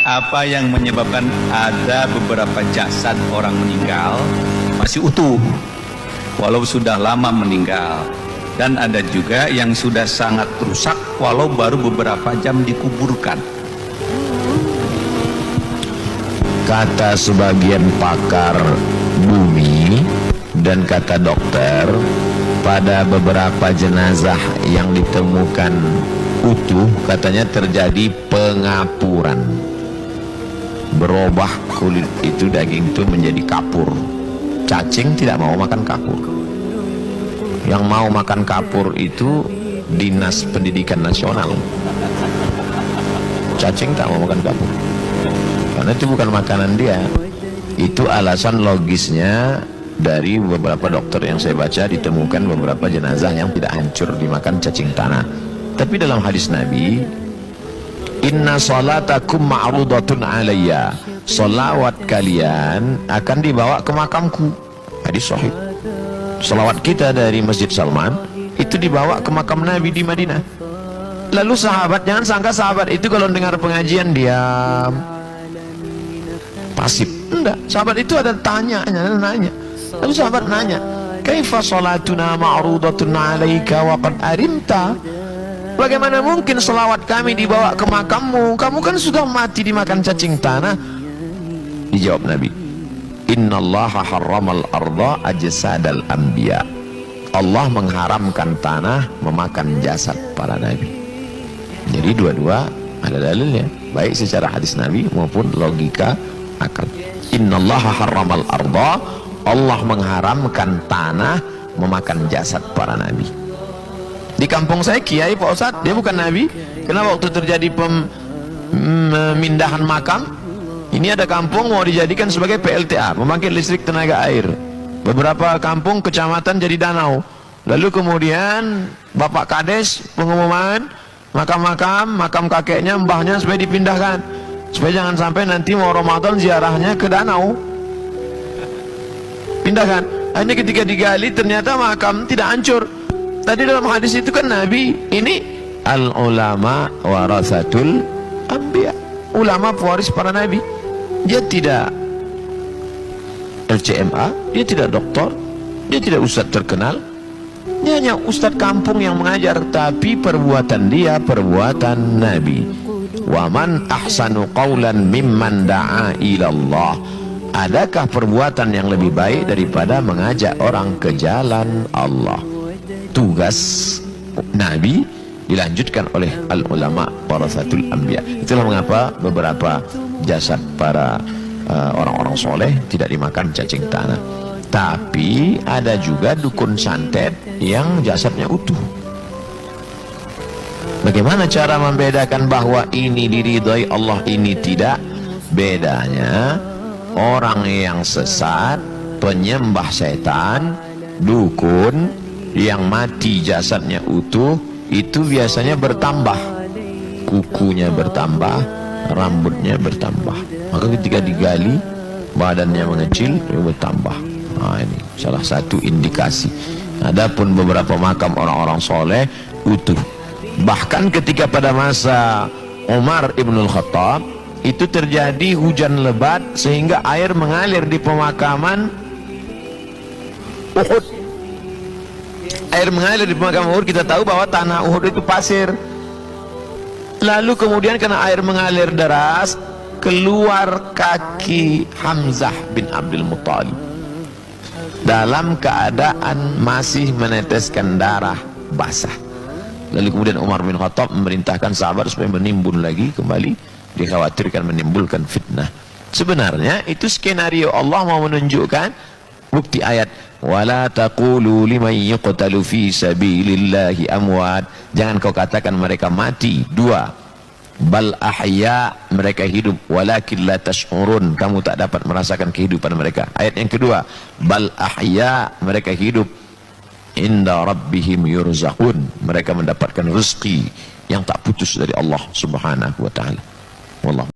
Apa yang menyebabkan ada beberapa jasad orang meninggal masih utuh walau sudah lama meninggal, dan ada juga yang sudah sangat rusak walau baru beberapa jam dikuburkan? Kata sebagian pakar bumi dan kata dokter, pada beberapa jenazah yang ditemukan utuh katanya terjadi pengapuran, berubah kulit itu, daging itu menjadi kapur. Cacing tidak mau makan kapur. Yang mau makan kapur itu Dinas Pendidikan Nasional. Cacing tak mau makan kapur karena itu bukan makanan dia. Itu alasan logisnya dari beberapa dokter yang saya baca, ditemukan beberapa jenazah yang tidak hancur dimakan cacing tanah. Tapi dalam hadis Nabi, inna salatakum ma'rudatun alayya, salawat kalian akan dibawa ke makamku. Hadis sahih. Salawat kita dari Masjid Salman itu dibawa ke makam Nabi di Madinah. Lalu sahabat, jangan sangka sahabat itu kalau dengar pengajian diam, pasif. Enggak, sahabat itu ada nanya. Lalu sahabat nanya, kaifa salatuna ma'rudatun alayka wa qad arimta? Bagaimana mungkin selawat kami dibawa ke makammu? Kamu kan sudah mati dimakan cacing tanah. Dijawab Nabi, innallaha harramal arda ajsadal anbiya. Allah mengharamkan tanah memakan jasad para nabi. Jadi dua-dua ada dalilnya, baik secara hadis Nabi maupun logika akal. Innallaha harramal arda, Allah mengharamkan tanah memakan jasad para nabi. Di kampung saya kiai Pak Ustadz, dia bukan nabi. Karena waktu terjadi pemindahan makam, ini ada kampung mau dijadikan sebagai PLTA, pembangkit listrik tenaga air. Beberapa kampung kecamatan jadi danau. Lalu kemudian Bapak Kades pengumuman makam kakeknya, mbahnya supaya dipindahkan, supaya jangan sampai nanti mau Ramadan ziarahnya ke danau. Pindahkan. Hanya ketika digali ternyata makam tidak hancur. Tadi dalam hadis itu kan Nabi, ini al ulama warasatul anbiya, ulama pewaris para nabi. Dia tidak LCMA, dia tidak doktor, dia tidak ustadz terkenal, dia hanya ustadz kampung yang mengajar, tapi perbuatan dia perbuatan Nabi. Wa man ahsanu qawlan mimman da'a ilallah. Adakah perbuatan yang lebih baik daripada mengajak orang ke jalan Allah? Tugas Nabi dilanjutkan oleh al-ulama warasatul anbiya. Itulah mengapa beberapa jasad para orang-orang soleh tidak dimakan cacing tanah. Tapi ada juga dukun santet yang jasadnya utuh. Bagaimana cara membedakan bahwa ini diridhoi Allah, ini tidak? Bedanya, orang yang sesat, penyembah setan, dukun yang mati jasadnya utuh, itu biasanya bertambah, kukunya bertambah, rambutnya bertambah. Maka ketika digali badannya mengecil, dia bertambah. Nah, ini salah satu indikasi. Adapun beberapa makam orang-orang soleh utuh. Bahkan ketika pada masa Umar Ibnul Khattab itu terjadi hujan lebat sehingga air mengalir di pemakaman Uhud. Air mengalir di pemakaman Uhud, kita tahu bahwa tanah Uhud itu pasir. Lalu kemudian karena air mengalir deras, keluar kaki Hamzah bin Abdul Muttalib dalam keadaan masih meneteskan darah basah. Lalu kemudian Umar bin Khattab memerintahkan sahabat supaya menimbun lagi kembali, dikhawatirkan menimbulkan fitnah. Sebenarnya itu skenario Allah mau menunjukkan bukti ayat, wala taqulu liman yuqtalu fi sabilillahi amwat. Jangan kau katakan mereka mati. Dua, bal ahya, mereka hidup, walakin la tash'urun, kamu tak dapat merasakan kehidupan mereka. Ayat yang kedua, bal ahya, mereka hidup, inda rabbihim yurzaqun, mereka mendapatkan rezeki yang tak putus dari Allah subhanahu wa ta'ala. Wallah.